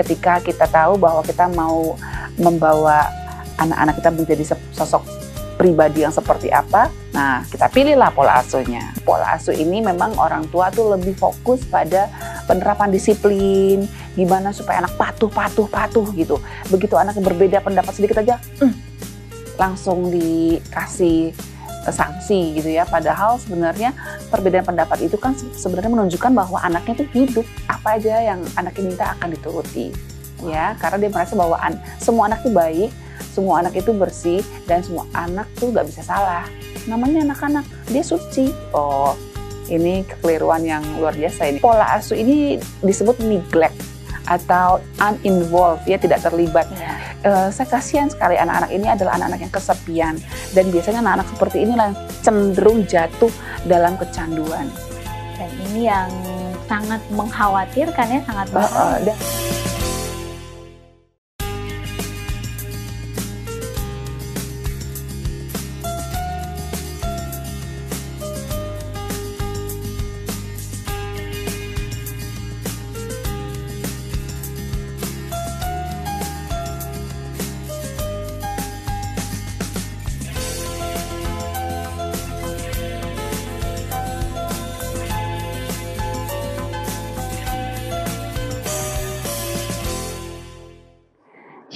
Ketika kita tahu bahwa kita mau membawa anak-anak kita menjadi sosok pribadi yang seperti apa, nah kita pilihlah pola asuhnya. Pola asuh ini memang orang tua tuh lebih fokus pada penerapan disiplin, gimana supaya anak patuh gitu. Begitu anak berbeda pendapat sedikit aja, langsung dikasih sanksi gitu ya. Padahal sebenarnya perbedaan pendapat itu kan sebenarnya menunjukkan bahwa anaknya itu hidup, apa aja yang anaknya minta akan dituruti ya, karena dia merasa bahwa semua anak itu baik, semua anak itu bersih, dan semua anak tuh gak bisa salah. Namanya anak-anak, dia suci. Oh, ini kekeliruan yang luar biasa ini. Pola asuh ini disebut neglect atau uninvolved, ya, tidak terlibat. Saya kasihan sekali anak-anak ini adalah anak-anak yang kesepian, dan biasanya anak-anak seperti inilah yang cenderung jatuh dalam kecanduan. Dan ini yang sangat mengkhawatirkan ya, sangat bahaya.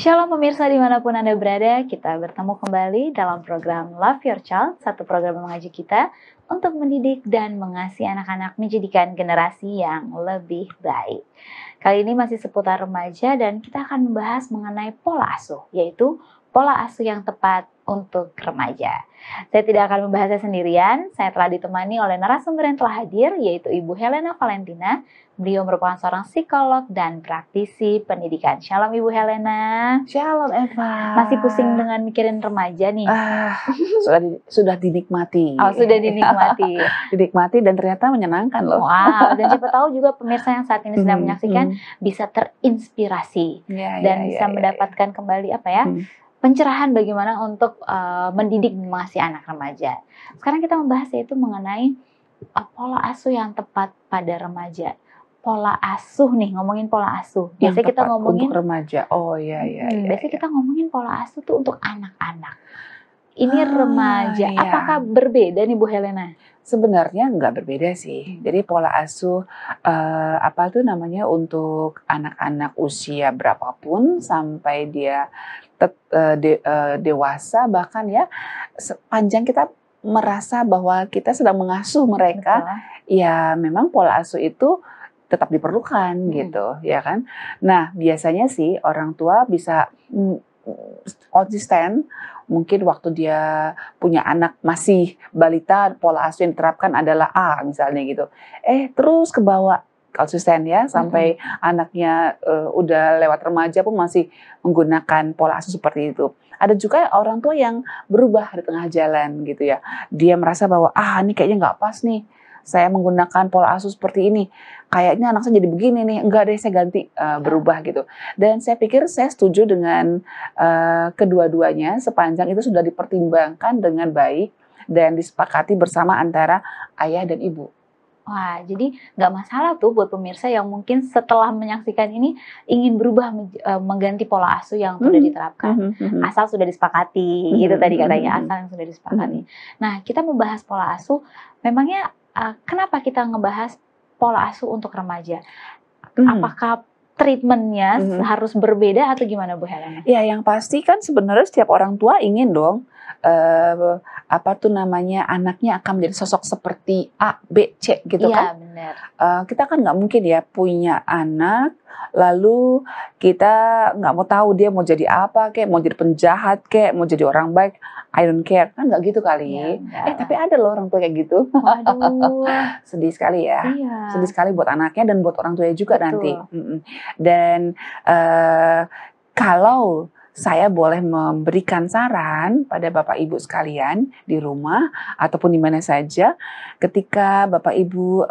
Shalom pemirsa dimanapun Anda berada, kita bertemu kembali dalam program Love Your Child, satu program yang mengajak kita untuk mendidik dan mengasihi anak-anak menjadikan generasi yang lebih baik. Kali ini masih seputar remaja dan kita akan membahas mengenai pola asuh, yaitu pola asuh yang tepat untuk remaja. Saya tidak akan membahasnya sendirian, saya telah ditemani oleh narasumber yang telah hadir, yaitu Ibu Helena Valentina. Beliau merupakan seorang psikolog dan praktisi pendidikan. Shalom Ibu Helena. Shalom Eva. Masih pusing dengan mikirin remaja nih? Sudah dinikmati. Oh, sudah dinikmati. Dinikmati dan ternyata menyenangkan loh. Wow, dan siapa tahu juga pemirsa yang saat ini sedang menyaksikan bisa terinspirasi dan bisa mendapatkan kembali apa ya? Pencerahan bagaimana untuk mendidik mengasihi anak remaja. Sekarang kita membahas yaitu mengenai pola asuh yang tepat pada remaja. Pola asuh nih, ngomongin pola asuh. Biasanya kita ngomongin untuk remaja. Oh iya. Biasanya kita ngomongin pola asuh tuh untuk anak-anak. Ini remaja. Iya. Apakah berbeda nih Bu Helena? Sebenarnya nggak berbeda sih. Jadi pola asuh untuk anak-anak usia berapapun sampai dia dewasa, bahkan ya sepanjang kita merasa bahwa kita sedang mengasuh mereka. Betul. Ya memang pola asuh itu tetap diperlukan gitu ya kan. Nah biasanya sih orang tua bisa konsisten. Mungkin waktu dia punya anak masih balita, pola asuh yang diterapkan adalah A misalnya gitu. Terus ke bawah konsisten ya sampai anaknya udah lewat remaja pun masih menggunakan pola asuh seperti itu. Ada juga orang tua yang berubah di tengah jalan gitu ya. Dia merasa bahwa ini kayaknya nggak pas nih. Saya menggunakan pola asuh seperti ini, kayaknya anak saya jadi begini nih, enggak deh saya ganti, berubah gitu. Dan saya pikir saya setuju dengan kedua-duanya sepanjang itu sudah dipertimbangkan dengan baik dan disepakati bersama antara ayah dan ibu. Wah, jadi nggak masalah tuh buat pemirsa yang mungkin setelah menyaksikan ini ingin berubah mengganti pola asuh yang sudah diterapkan. Asal sudah disepakati, itu tadi katanya, asal yang sudah disepakati. Nah, kita membahas pola asuh, memangnya kenapa kita ngebahas pola asuh untuk remaja? Apakah treatmentnya harus berbeda atau gimana Bu Helena? Ya, yang pasti kan sebenarnya setiap orang tua ingin dong anaknya akan menjadi sosok seperti A, B, C gitu kan? Iya, benar. Kita kan nggak mungkin ya punya anak lalu kita nggak mau tahu dia mau jadi apa, kayak mau jadi penjahat, kayak mau jadi orang baik, I don't care, kan nggak gitu kali. Tapi ada loh orang tua kayak gitu. Waduh. Sedih sekali ya. Iya. Sedih sekali buat anaknya dan buat orang tuanya juga. Betul. Nanti. Dan kalau saya boleh memberikan saran pada Bapak Ibu sekalian di rumah ataupun di mana saja, ketika Bapak Ibu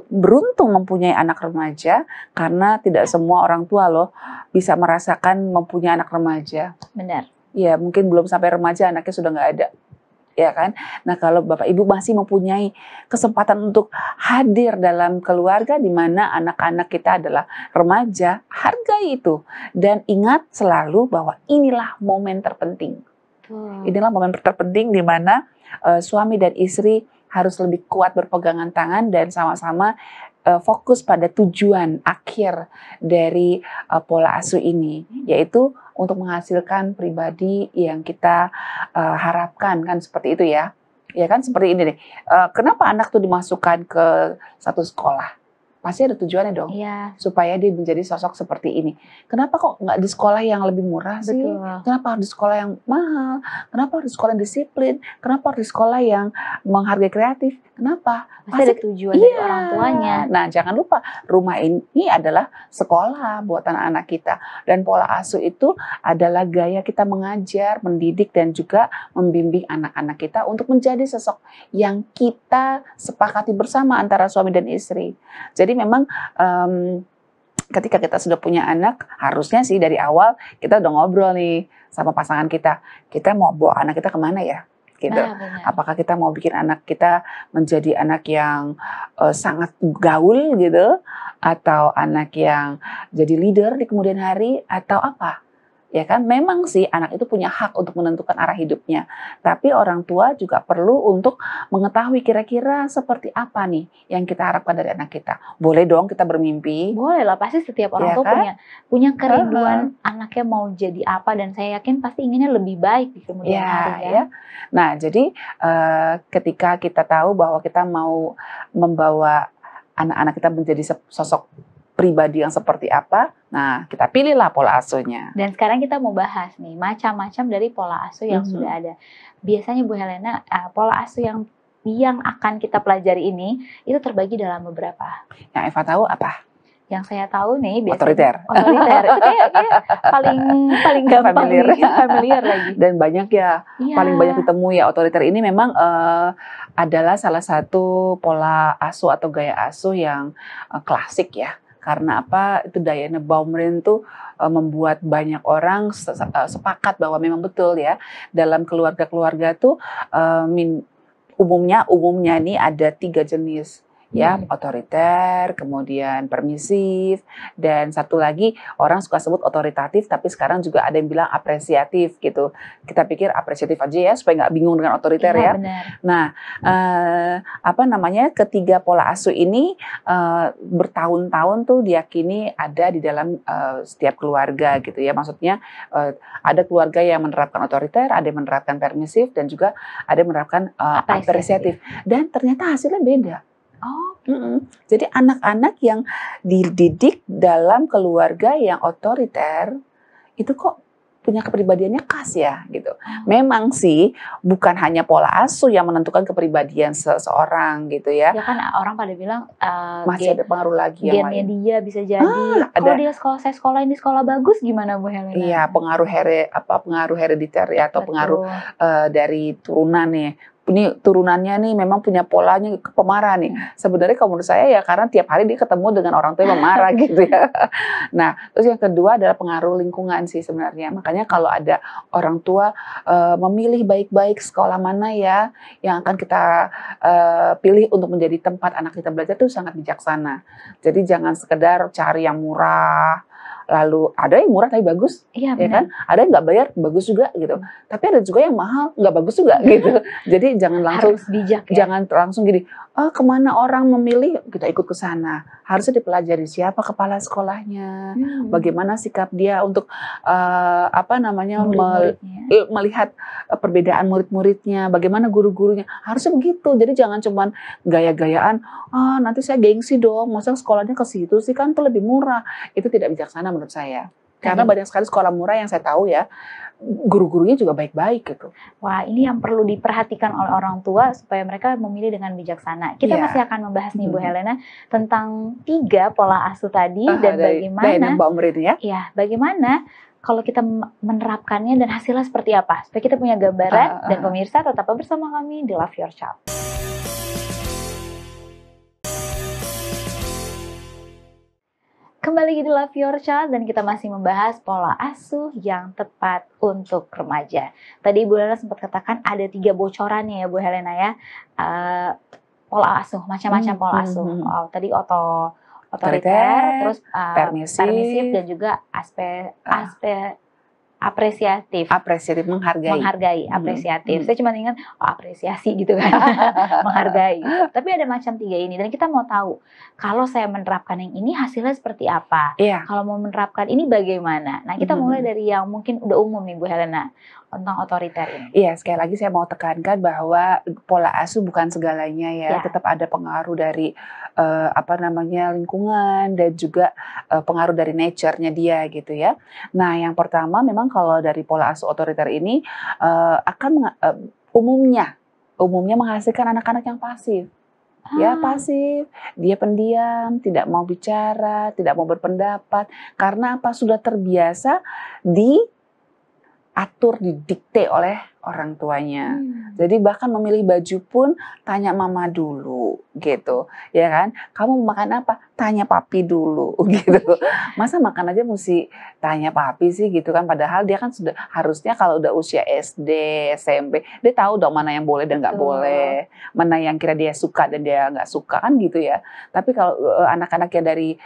beruntung mempunyai anak remaja, karena tidak semua orang tua loh bisa merasakan mempunyai anak remaja. Benar. Ya mungkin belum sampai remaja anaknya sudah nggak ada. ya kan? Nah, kalau Bapak Ibu masih mempunyai kesempatan untuk hadir dalam keluarga di mana anak-anak kita adalah remaja, hargai itu. Dan ingat selalu bahwa inilah momen terpenting. Inilah momen terpenting di mana suami dan istri harus lebih kuat berpegangan tangan dan sama-sama fokus pada tujuan akhir dari pola asuh ini, yaitu untuk menghasilkan pribadi yang kita harapkan, kan seperti itu ya. Ya kan seperti ini deh. Kenapa anak tuh dimasukkan ke satu sekolah? Pasti ada tujuannya dong, supaya dia menjadi sosok seperti ini. Kenapa kok nggak di sekolah yang lebih murah sih? Betul. Kenapa harus di sekolah yang mahal? Kenapa harus di sekolah yang disiplin? Kenapa harus di sekolah yang menghargai kreatif? Kenapa? Pasti ada tujuan dari orang tuanya. Nah, jangan lupa rumah ini adalah sekolah buat anak-anak kita. Dan pola asuh itu adalah gaya kita mengajar, mendidik, dan juga membimbing anak-anak kita untuk menjadi sosok yang kita sepakati bersama antara suami dan istri. Jadi memang ketika kita sudah punya anak, harusnya sih dari awal kita udah ngobrol nih sama pasangan kita. Kita mau bawa anak kita kemana ya? Gitu. Apakah kita mau bikin anak kita menjadi anak yang sangat gaul gitu, atau anak yang jadi leader di kemudian hari, atau apa? Ya kan, memang sih anak itu punya hak untuk menentukan arah hidupnya. Tapi orang tua juga perlu untuk mengetahui kira-kira seperti apa nih yang kita harapkan dari anak kita. Boleh dong kita bermimpi. Boleh lah, pasti setiap orang tua kan? punya kerinduan anaknya mau jadi apa, dan saya yakin pasti inginnya lebih baik di kemudian hari ya. Nah, jadi ketika kita tahu bahwa kita mau membawa anak-anak kita menjadi sosok pribadi yang seperti apa, nah kita pilihlah pola asuhnya. Dan sekarang kita mau bahas nih macam-macam dari pola asuh yang sudah ada. Biasanya Bu Helena, pola asuh yang akan kita pelajari ini itu terbagi dalam beberapa. Yang Eva tahu apa? Yang saya tahu nih biasanya otoriter. Itu kayak paling gampang familiar lagi. Dan banyak ya, paling banyak ditemui ya otoriter ini memang adalah salah satu pola asuh atau gaya asuh yang klasik ya. Karena apa? Itu Diana Baumrind tuh membuat banyak orang sepakat bahwa memang betul ya, dalam keluarga-keluarga tuh umumnya nih ada 3 jenis. Ya, otoriter, kemudian permisif, dan satu lagi orang suka sebut otoritatif, tapi sekarang juga ada yang bilang apresiatif gitu. Kita pikir apresiatif aja ya supaya nggak bingung dengan otoriter ya. Benar. Nah, ketiga pola asuh ini bertahun-tahun tuh diyakini ada di dalam setiap keluarga gitu ya. Maksudnya ada keluarga yang menerapkan otoriter, ada yang menerapkan permisif, dan juga ada yang menerapkan apresiatif. Dan ternyata hasilnya beda. Jadi anak-anak yang dididik dalam keluarga yang otoriter itu kok punya kepribadiannya khas ya gitu. Memang sih bukan hanya pola asuh yang menentukan kepribadian seseorang gitu ya. Ya kan orang pada bilang masih ada pengaruh lagi yang gennya dia bisa jadi. Kalau dia saya sekolahin di sekolah bagus gimana Bu Helena? Iya, pengaruh herediter ya, atau pengaruh dari turunan nih. Ini turunannya nih memang punya polanya pemarah nih. Sebenarnya kalau menurut saya ya karena tiap hari dia ketemu dengan orang tua yang memarah gitu ya. Nah, terus yang kedua adalah pengaruh lingkungan sih sebenarnya. Makanya kalau ada orang tua memilih baik-baik sekolah mana ya yang akan kita pilih untuk menjadi tempat anak kita belajar itu sangat bijaksana. Jadi jangan sekedar cari yang murah. Lalu ada yang murah tapi bagus, ya kan? Ada yang nggak bayar bagus juga gitu. Tapi ada juga yang mahal nggak bagus juga gitu. Jadi jangan langsung bijak, ya? Jangan langsung gini. Kemana orang memilih kita ikut ke sana. Harusnya dipelajari siapa kepala sekolahnya, bagaimana sikap dia untuk melihat perbedaan murid-muridnya, bagaimana guru-gurunya. Harusnya begitu. Jadi jangan cuman gaya-gayaan. Nanti saya gengsi dong. Masa sekolahnya ke situ sih kan itu lebih murah. Itu tidak bijaksana menurut saya. Karena banyak sekali sekolah murah yang saya tahu ya, guru-gurunya juga baik-baik gitu. Wah, ini yang perlu diperhatikan oleh orang tua supaya mereka memilih dengan bijaksana. Kita masih akan membahas nih Bu Helena tentang 3 pola asuh tadi dan bagaimana bagaimana kalau kita menerapkannya dan hasilnya seperti apa. Supaya kita punya gambaran dan pemirsa tetap bersama kami di Love Your Child. kembali lagi di Love Your Child dan kita masih membahas pola asuh yang tepat untuk remaja. Tadi Bu Helena sempat katakan ada 3 bocorannya ya Bu Helena ya. Pola asuh, macam-macam pola asuh. Tadi otoriter, terus permisif dan juga apresiatif, menghargai, apresiatif. Saya cuma ingat apresiasi gitu kan, menghargai. Tapi ada macam 3 ini dan kita mau tahu kalau saya menerapkan yang ini hasilnya seperti apa. Kalau mau menerapkan ini bagaimana. Nah kita mulai dari yang mungkin udah umum nih Bu Helena tentang otoriter ini. Iya, sekali lagi saya mau tekankan bahwa pola asuh bukan segalanya ya. Tetap ada pengaruh dari lingkungan dan juga pengaruh dari nature-nya dia gitu ya. Nah, yang pertama memang kalau dari pola asuh otoriter ini umumnya menghasilkan anak-anak yang pasif. Ya, pasif, dia pendiam, tidak mau bicara, tidak mau berpendapat karena apa? Sudah terbiasa diatur, didikte oleh orang tuanya. Jadi bahkan memilih baju pun tanya mama dulu gitu. Ya kan? Kamu mau makan apa? Tanya papi dulu gitu. Masa makan aja mesti tanya papi sih gitu kan, padahal dia kan sudah harusnya kalau udah usia SD, SMP, dia tahu dong mana yang boleh dan nggak boleh. Mana yang kira dia suka dan dia nggak suka kan gitu ya. Tapi kalau anak-anaknya dari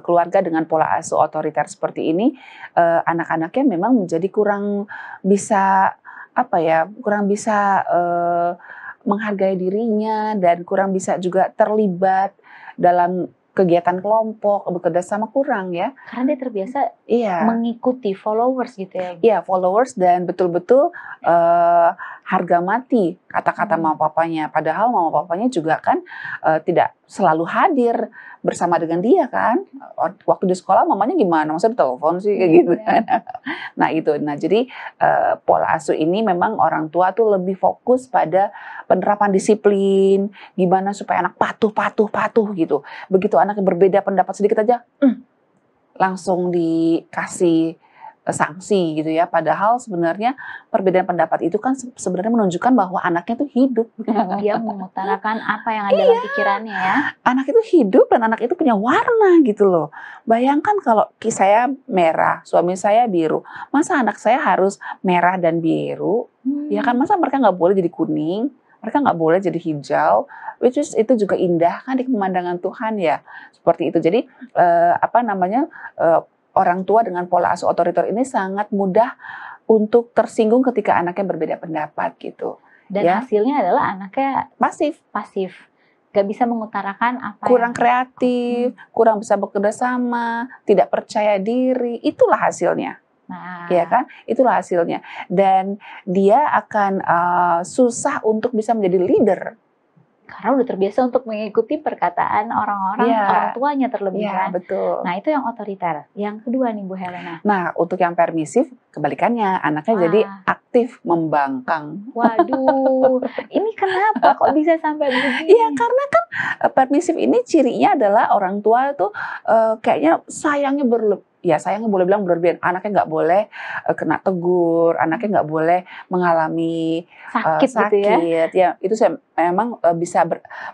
keluarga dengan pola asuh otoriter seperti ini, anak-anaknya memang menjadi kurang bisa menghargai dirinya dan kurang bisa juga terlibat dalam kegiatan kelompok, bekerja sama kurang ya. Karena dia terbiasa mengikuti followers gitu ya. Iya, followers dan betul-betul harga mati kata-kata mama papanya. Padahal mama papanya juga kan tidak selalu hadir bersama dengan dia kan. Waktu di sekolah mamanya gimana? Masa ditelepon sih kayak gitu kan. Nah itu. Nah jadi pola asuh ini memang orang tua tuh lebih fokus pada penerapan disiplin, gimana supaya anak patuh gitu. Begitu anaknya berbeda pendapat sedikit aja, langsung dikasih sanksi gitu ya. Padahal sebenarnya perbedaan pendapat itu kan sebenarnya menunjukkan bahwa anaknya itu hidup. Dia mengutarakan apa yang ada dalam pikirannya ya. Anak itu hidup dan anak itu punya warna gitu loh. Bayangkan kalau saya merah, suami saya biru. Masa anak saya harus merah dan biru? Ya kan, masa mereka nggak boleh jadi kuning? Mereka nggak boleh jadi hijau, which is itu juga indah kan di pemandangan Tuhan ya. Seperti itu. Jadi orang tua dengan pola asuh otoriter ini sangat mudah untuk tersinggung ketika anaknya berbeda pendapat gitu. Dan hasilnya adalah anaknya pasif, gak bisa mengutarakan apa kurang kreatif, kurang bisa bekerja sama, tidak percaya diri. Itulah hasilnya. Ya kan, itulah hasilnya. Dan dia akan susah untuk bisa menjadi leader. Karena udah terbiasa untuk mengikuti perkataan orang tuanya terlebih kan. Betul. Nah itu yang otoriter. Yang kedua nih Bu Helena. Nah untuk yang permisif kebalikannya, anaknya jadi aktif membangkang. Waduh, ini kenapa kok bisa sampai begini? Iya karena kan permisif ini cirinya adalah orang tua tuh kayaknya sayangnya boleh bilang berlebihan. Anaknya nggak boleh kena tegur, anaknya nggak boleh mengalami sakit. Gitu ya. Ya itu saya memang bisa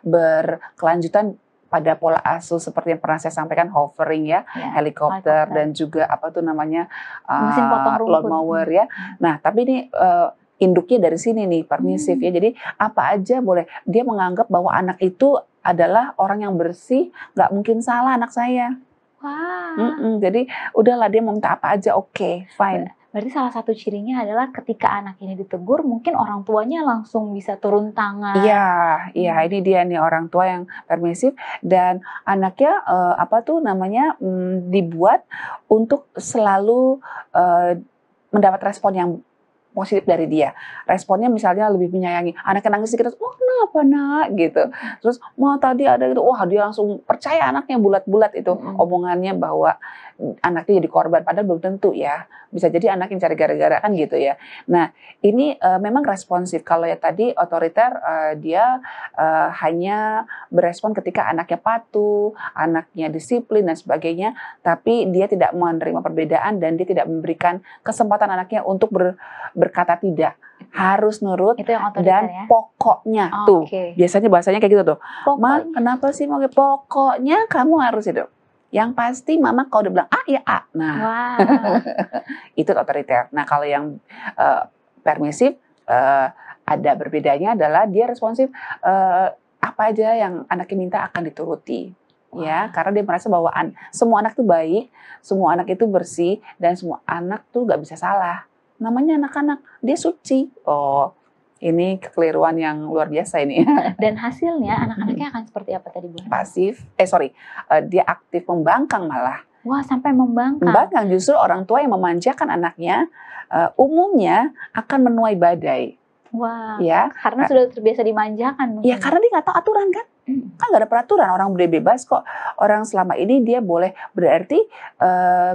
berkelanjutan pada pola asuh seperti yang pernah saya sampaikan, hovering ya, helikopter dan juga mesin potong rumput, lawnmower ya. Nah tapi ini induknya dari sini nih, permisif ya. Jadi apa aja boleh. Dia menganggap bahwa anak itu adalah orang yang bersih, nggak mungkin salah anak saya. Jadi udahlah dia mau minta apa aja, oke, fine. Berarti salah satu cirinya adalah ketika anak ini ditegur, mungkin orang tuanya langsung bisa turun tangan. Iya, ini dia nih orang tua yang permisif dan anaknya dibuat untuk selalu mendapat respon yang positif dari dia. Responnya misalnya lebih menyayangi. Anaknya nangis sedikit, oh kenapa nak? Gitu. Terus, mau tadi ada gitu, wah dia langsung percaya anaknya bulat-bulat itu omongannya bahwa anaknya jadi korban. Padahal belum tentu ya. Bisa jadi anak yang cari gara-gara kan gitu ya. Nah ini memang responsif. Kalau ya tadi otoriter dia hanya berespon ketika anaknya patuh, anaknya disiplin dan sebagainya. Tapi dia tidak menerima perbedaan dan dia tidak memberikan kesempatan anaknya untuk berkata tidak. Harus nurut dan pokoknya tuh. Biasanya bahasanya kayak gitu tuh. Ma, kenapa sih mau pokoknya kamu harus itu. Yang pasti mama kalau udah bilang A ya A. Nah, Wah. itu otoriter. Nah, kalau yang permisif, ada berbedanya adalah dia responsif, apa aja yang anaknya minta akan dituruti. Ya, karena dia merasa bahwa semua anak itu baik, semua anak itu bersih, dan semua anak tuh nggak bisa salah. Namanya anak-anak, dia suci. Oh, ini kekeliruan yang luar biasa ini. Dan hasilnya anak-anaknya akan seperti apa tadi Bu? Pasif, dia aktif membangkang malah. Wah, sampai membangkang. Membangkang, justru orang tua yang memanjakan anaknya umumnya akan menuai badai. Wah, Ya, karena sudah terbiasa dimanjakan mungkin. ya karena dia nggak tahu aturan kan. Kan nggak ada peraturan, orang boleh bebas kok. Orang selama ini dia boleh, berarti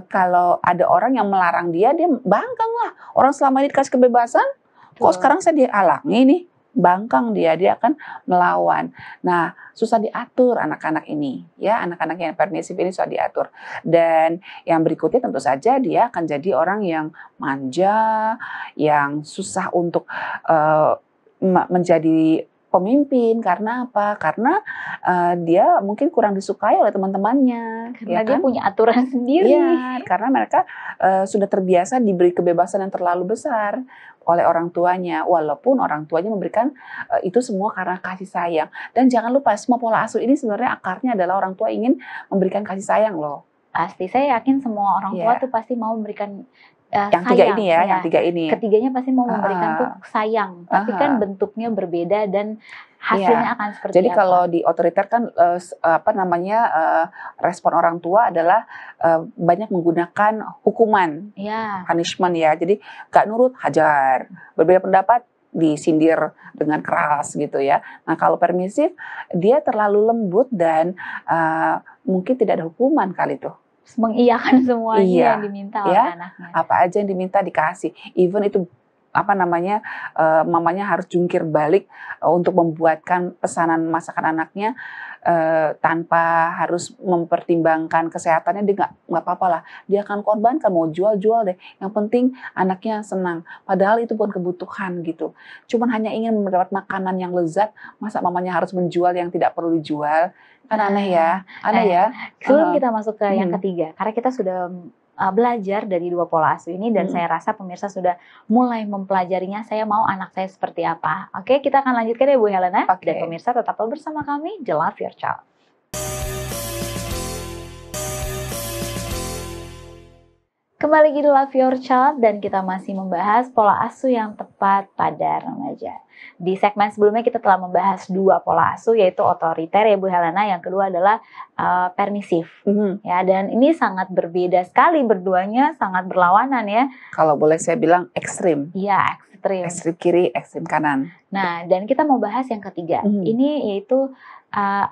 kalau ada orang yang melarang dia bangkang lah. Orang selama ini dikasih kebebasan, kok sekarang saya dihalangi nih, bangkang dia akan melawan. Nah, susah diatur anak-anak ini, ya, anak-anak yang permisif ini susah diatur. Dan yang berikutnya tentu saja dia akan jadi orang yang manja, yang susah untuk menjadi pemimpin. Karena apa? Karena dia mungkin kurang disukai oleh teman-temannya. Karena ya dia kan? punya aturan sendiri. Iya, karena mereka sudah terbiasa diberi kebebasan yang terlalu besar oleh orang tuanya, walaupun orang tuanya memberikan itu semua karena kasih sayang. Dan jangan lupa, semua pola asuh ini sebenarnya akarnya adalah orang tua ingin memberikan kasih sayang loh. Pasti, saya yakin semua orang tua tuh pasti mau memberikan yang sayang, tiga ini ya, yang tiga ini. Ketiganya pasti mau memberikan tuh sayang, tapi kan bentuknya berbeda dan hasilnya akan seperti Jadi apa. kalau di otoriter kan respon orang tua adalah banyak menggunakan hukuman, punishment ya. Jadi gak nurut, hajar. Berbeda pendapat, disindir dengan keras gitu ya. Nah, kalau permisif, dia terlalu lembut dan mungkin tidak ada hukuman kali tuh. Mengiyakan semuanya yang diminta oleh anaknya. Apa aja yang diminta dikasih. Even itu mamanya harus jungkir balik untuk membuatkan pesanan masakan anaknya tanpa harus mempertimbangkan kesehatannya. Dia nggak apa-apa lah, dia akan korbankan, mau jual deh, yang penting anaknya senang, padahal itu bukan kebutuhan gitu. Cuman hanya ingin mendapat makanan yang lezat, masa mamanya harus menjual yang tidak perlu dijual, kan aneh ya. Sebelum kita masuk ke yang ketiga, karena kita sudah belajar dari dua pola asuh ini dan saya rasa pemirsa sudah mulai mempelajarinya. Saya mau anak saya seperti apa. Oke, kita akan lanjutkan ya Bu Helena. Dan pemirsa tetaplah bersama kami di Love Your Child. Kembali di Love Your Child dan kita masih membahas pola asuh yang tepat pada remaja. Di segmen sebelumnya kita telah membahas dua pola asuh, yaitu otoriter ya Bu Helena, yang kedua adalah permisif. Ya, dan ini sangat berbeda sekali, berduanya sangat berlawanan ya. Kalau boleh saya bilang ekstrim. Iya, ekstrim. Ekstrim kiri, ekstrim kanan. Nah, dan kita mau bahas yang ketiga. Ini yaitu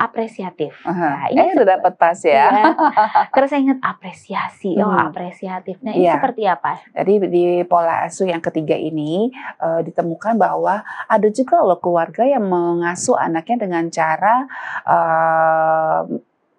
apresiatif. Nah, ini udah dapat pas ya. Karena saya ingat apresiasi, apresiatif. Nah, ini seperti apa? Jadi di pola asuh yang ketiga ini ditemukan bahwa ada juga loh keluarga yang mengasuh anaknya dengan cara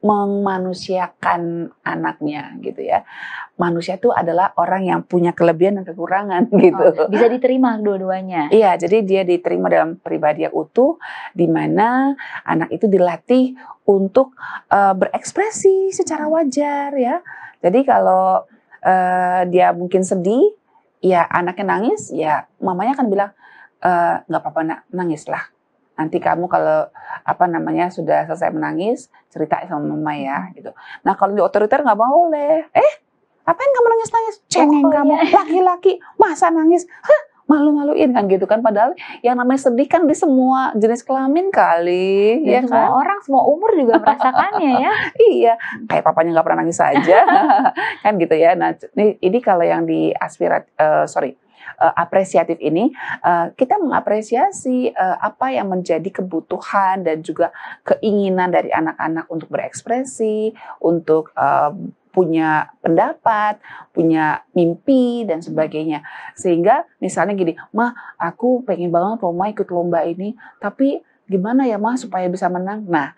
memanusiakan anaknya gitu ya. Manusia itu adalah orang yang punya kelebihan dan kekurangan gitu. Bisa diterima dua-duanya. Iya, jadi dia diterima dalam pribadi yang utuh, di mana anak itu dilatih untuk berekspresi secara wajar ya. Jadi kalau dia mungkin sedih, ya anaknya nangis, ya mamanya akan bilang nggak apa-apa nak, nangislah. Nanti kamu kalau sudah selesai menangis, cerita sama mama ya gitu. Nah, kalau di otoriter nggak boleh. Apain kamu nangis-nangis? Cengeng kamu, laki-laki masa nangis? Malu-maluin kan gitu kan. Padahal yang namanya sedih kan di semua jenis kelamin kali. Dan ya semua kan? orang, semua umur juga merasakannya ya. Iya, kayak papanya nggak pernah nangis saja. Kan gitu ya. Nah, ini kalau yang di apresiatif ini, kita mengapresiasi apa yang menjadi kebutuhan dan juga keinginan dari anak-anak untuk berekspresi, untuk punya pendapat, punya mimpi dan sebagainya. Sehingga misalnya gini, "Mah, aku pengen banget loh ikut lomba ini, tapi gimana ya Mah supaya bisa menang?" Nah,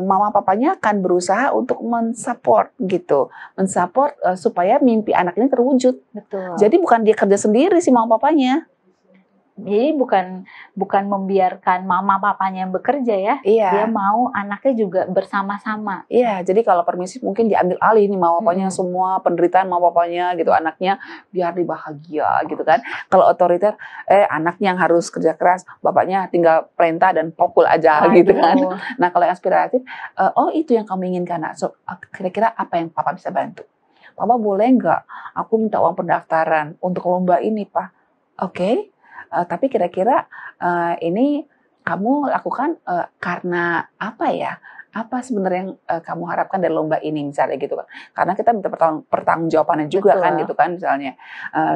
mama papanya akan berusaha untuk mensupport gitu, supaya mimpi anak ini terwujud. Betul. Jadi bukan dia kerja sendiri si mama papanya, Jadi bukan membiarkan mama papanya yang bekerja ya. Iya. Dia mau anaknya juga bersama-sama. Iya, jadi kalau permisif mungkin diambil alih nih mama papanya, semua penderitaan mama papanya gitu, anaknya biar dibahagia gitu kan. Kalau otoriter, anaknya yang harus kerja keras, bapaknya tinggal perintah dan popul aja gitu kan. Nah kalau yang aspiratif, oh itu yang kamu inginkan, nah, so, kira-kira apa yang papa bisa bantu? Papa boleh nggak aku minta uang pendaftaran untuk lomba ini, Pak? Oke. Tapi kira-kira ini kamu lakukan karena apa ya? Apa sebenarnya yang kamu harapkan dari lomba ini misalnya gitu kan? Karena kita minta pertanggungjawabannya juga kan gitu kan misalnya.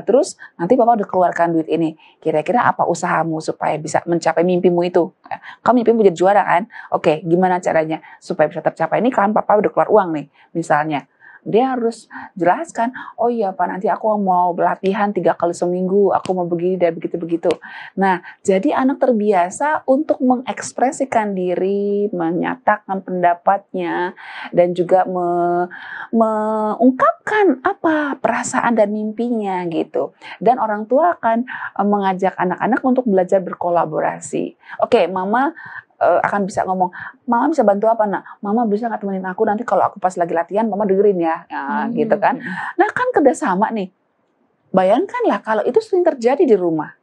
Terus nanti Papa udah keluarkan duit ini. Kira-kira apa usahamu supaya bisa mencapai mimpimu itu? Kamu mimpimu jadi juara kan? Oke, gimana caranya supaya bisa tercapai? Ini kan Papa udah keluar uang nih misalnya. Dia harus jelaskan, oh iya Pak nanti aku mau latihan 3 kali seminggu, aku mau begini dan begitu-begitu. Nah, jadi anak terbiasa untuk mengekspresikan diri, menyatakan pendapatnya, dan juga mengungkapkan apa perasaan dan mimpinya gitu. Dan orang tua akan mengajak anak-anak untuk belajar berkolaborasi. Oke, Mama akan bisa ngomong, Mama bisa bantu apa nak? Mama bisa nggak temenin aku nanti kalau aku pas lagi latihan, Mama dengerin ya, gitu kan? Nah kan kerjasama nih. Bayangkanlah kalau itu sering terjadi di rumah,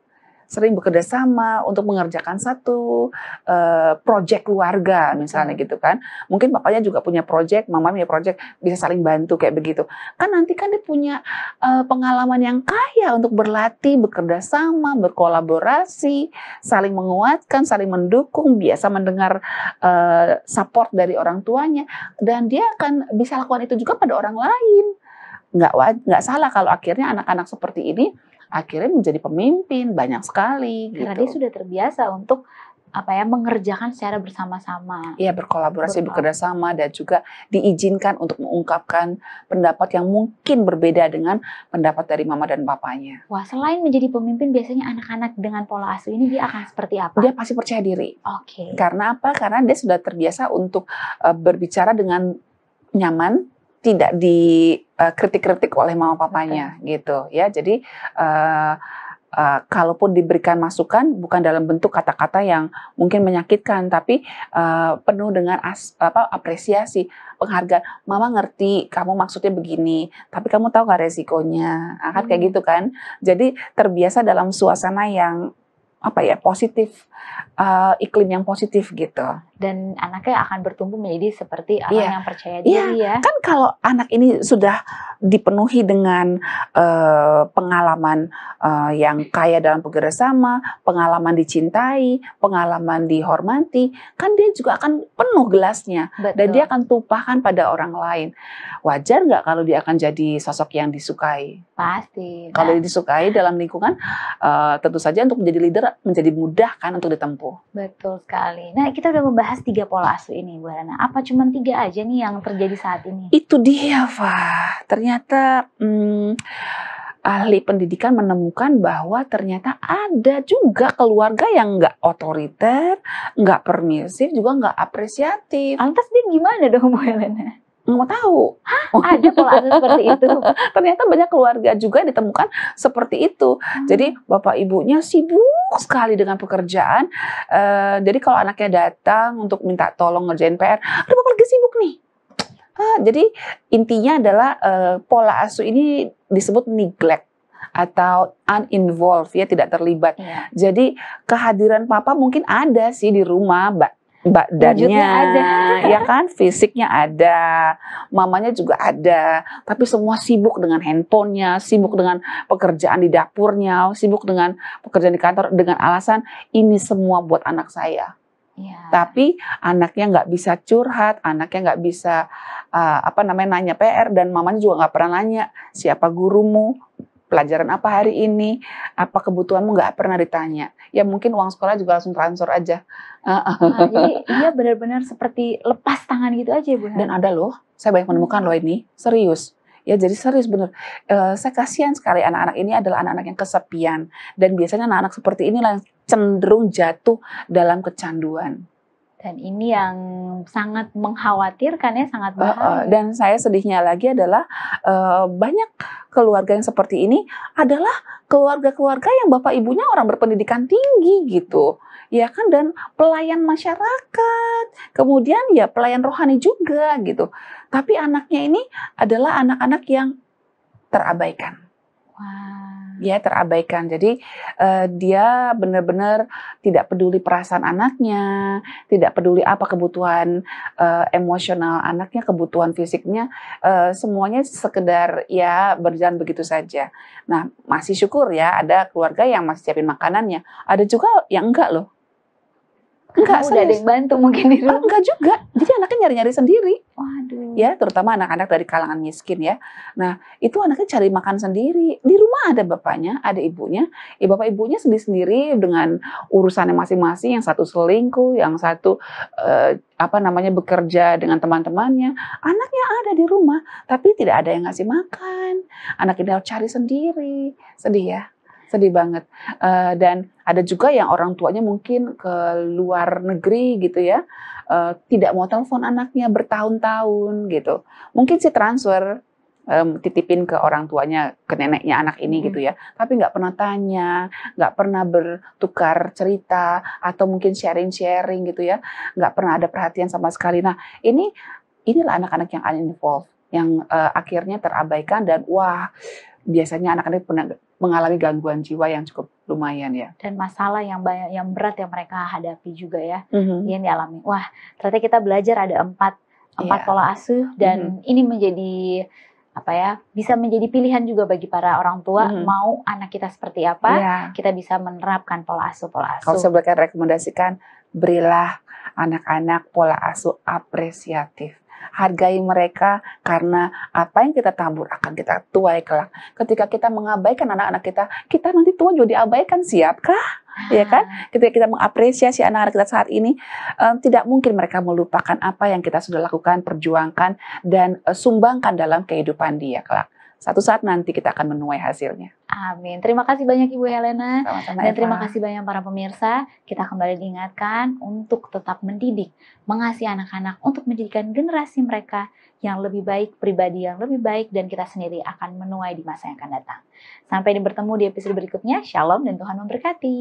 sering bekerja sama untuk mengerjakan satu proyek keluarga misalnya gitu kan. Mungkin bapaknya juga punya proyek, mama punya proyek, bisa saling bantu kayak begitu. Kan nanti kan dia punya pengalaman yang kaya untuk berlatih, bekerja sama, berkolaborasi, saling menguatkan, saling mendukung, biasa mendengar support dari orang tuanya, dan dia akan bisa lakukan itu juga pada orang lain. Nggak salah kalau akhirnya anak-anak seperti ini akhirnya menjadi pemimpin banyak sekali karena gitu. dia sudah terbiasa untuk mengerjakan secara bersama-sama. Iya, berkolaborasi, bekerja sama, dan juga diizinkan untuk mengungkapkan pendapat yang mungkin berbeda dengan pendapat dari mama dan papanya. Wah, selain menjadi pemimpin, biasanya anak-anak dengan pola asuh ini dia akan seperti apa? Dia pasti percaya diri. Oke. Karena apa? Karena dia sudah terbiasa untuk berbicara dengan nyaman, tidak dikritik-kritik oleh mama papanya gitu ya. Jadi kalaupun diberikan masukan bukan dalam bentuk kata-kata yang mungkin menyakitkan, tapi penuh dengan apresiasi, penghargaan. Mama ngerti kamu maksudnya begini, tapi kamu tahu nggak resikonya, kan kayak gitu kan. Jadi terbiasa dalam suasana yang positif, iklim yang positif gitu. Dan anaknya akan bertumbuh menjadi seperti orang yang percaya diri ya. Kan kalau anak ini sudah dipenuhi dengan pengalaman yang kaya dalam bekerja sama, pengalaman dicintai, pengalaman dihormati, kan dia juga akan penuh gelasnya. Betul. Dan dia akan tumpahkan pada orang lain. Wajar nggak kalau dia akan jadi sosok yang disukai? Pasti. Kalau dia disukai dalam lingkungan, tentu saja untuk menjadi leader menjadi mudah kan untuk ditempuh. Betul sekali. Nah, kita udah membahas 3 pola asuh ini, Bu Rana. Apa cuma 3 aja nih yang terjadi saat ini? Itu dia, Fah. Ternyata ahli pendidikan menemukan bahwa ternyata ada juga keluarga yang nggak otoriter, nggak permisif, juga nggak apresiatif. Lantas dia gimana dong, Bu Helena? Nggak tahu. Ada pola asuh seperti itu? Ternyata banyak keluarga juga ditemukan seperti itu. Jadi bapak ibunya sibuk sekali dengan pekerjaan. Jadi kalau anaknya datang untuk minta tolong ngerjain PR, aduh bapak lagi sibuk nih. Jadi intinya adalah pola asuh ini disebut neglect atau uninvolved, ya, tidak terlibat. Jadi kehadiran papa mungkin ada sih di rumah, badannya ada, ya kan, fisiknya ada, mamanya juga ada, tapi semua sibuk dengan handphonenya, sibuk dengan pekerjaan di dapurnya, sibuk dengan pekerjaan di kantor dengan alasan ini semua buat anak saya. Tapi anaknya nggak bisa curhat, anaknya nggak bisa nanya PR, dan mamanya juga nggak pernah nanya siapa gurumu, pelajaran apa hari ini, apa kebutuhanmu, nggak pernah ditanya. Ya mungkin uang sekolah juga langsung transfer aja. Jadi dia benar-benar seperti lepas tangan gitu aja, Bu. Dan ada loh, saya banyak menemukan loh ini, serius. Ya jadi serius bener. Saya kasihan sekali anak-anak ini adalah anak-anak yang kesepian. Dan biasanya anak-anak seperti ini yang cenderung jatuh dalam kecanduan. Dan ini yang sangat mengkhawatirkan ya, sangat bahaya. Dan saya sedihnya lagi adalah banyak keluarga yang seperti ini adalah keluarga-keluarga yang bapak ibunya orang berpendidikan tinggi gitu. Ya kan, dan pelayan masyarakat, kemudian ya pelayan rohani juga gitu. Tapi anaknya ini adalah anak-anak yang terabaikan. Wah. Ya, terabaikan. Jadi dia benar-benar tidak peduli perasaan anaknya, tidak peduli apa kebutuhan emosional anaknya, kebutuhan fisiknya, semuanya sekedar ya berjalan begitu saja. Nah, masih syukur ya ada keluarga yang masih siapin makanannya. Ada juga yang enggak loh. Karena Enggak, udah ada serius. yang bantu mungkin di rumah. Enggak juga. Jadi anaknya nyari-nyari sendiri. Waduh. Ya, terutama anak-anak dari kalangan miskin ya. Nah, itu anaknya cari makan sendiri. Di rumah ada bapaknya, ada ibunya. Ya, bapak ibunya sendiri-sendiri dengan urusannya masing-masing. Yang satu selingkuh, yang satu bekerja dengan teman-temannya. Anaknya ada di rumah, tapi tidak ada yang ngasih makan. Anak ini harus cari sendiri. Sedih ya. Sedih banget. Dan ada juga yang orang tuanya mungkin ke luar negeri gitu ya. Tidak mau telepon anaknya bertahun-tahun gitu. Mungkin sih transfer, titipin ke orang tuanya, ke neneknya anak ini gitu ya. Tapi nggak pernah tanya, nggak pernah bertukar cerita, atau mungkin sharing-sharing gitu ya. Nggak pernah ada perhatian sama sekali. Nah, inilah anak-anak yang uninvolved, yang akhirnya terabaikan dan wah, biasanya anak-anak pernah mengalami gangguan jiwa yang cukup lumayan ya. Dan masalah yang banyak, yang berat yang mereka hadapi juga ya, yang dialami. Wah, ternyata kita belajar ada empat pola asuh, dan ini menjadi bisa menjadi pilihan juga bagi para orang tua. Mau anak kita seperti apa, kita bisa menerapkan pola asuh. Kalau saya boleh rekomendasikan, berilah anak-anak pola asuh apresiatif. Hargai mereka karena apa yang kita tabur akan kita tuai kelak. Ketika kita mengabaikan anak-anak kita nanti tua juga diabaikan. Siapkah? Ya kan? Ketika kita mengapresiasi anak-anak kita saat ini, tidak mungkin mereka melupakan apa yang kita sudah lakukan, perjuangkan, dan sumbangkan dalam kehidupan dia kelak. Satu saat nanti kita akan menuai hasilnya. Amin. Terima kasih banyak Ibu Helena. Sama-sama, dan Eva. Terima kasih banyak para pemirsa. Kita kembali diingatkan untuk tetap mendidik, mengasihi anak-anak untuk menjadikan generasi mereka yang lebih baik, pribadi yang lebih baik, dan kita sendiri akan menuai di masa yang akan datang. Sampai bertemu di episode berikutnya. Shalom dan Tuhan memberkati.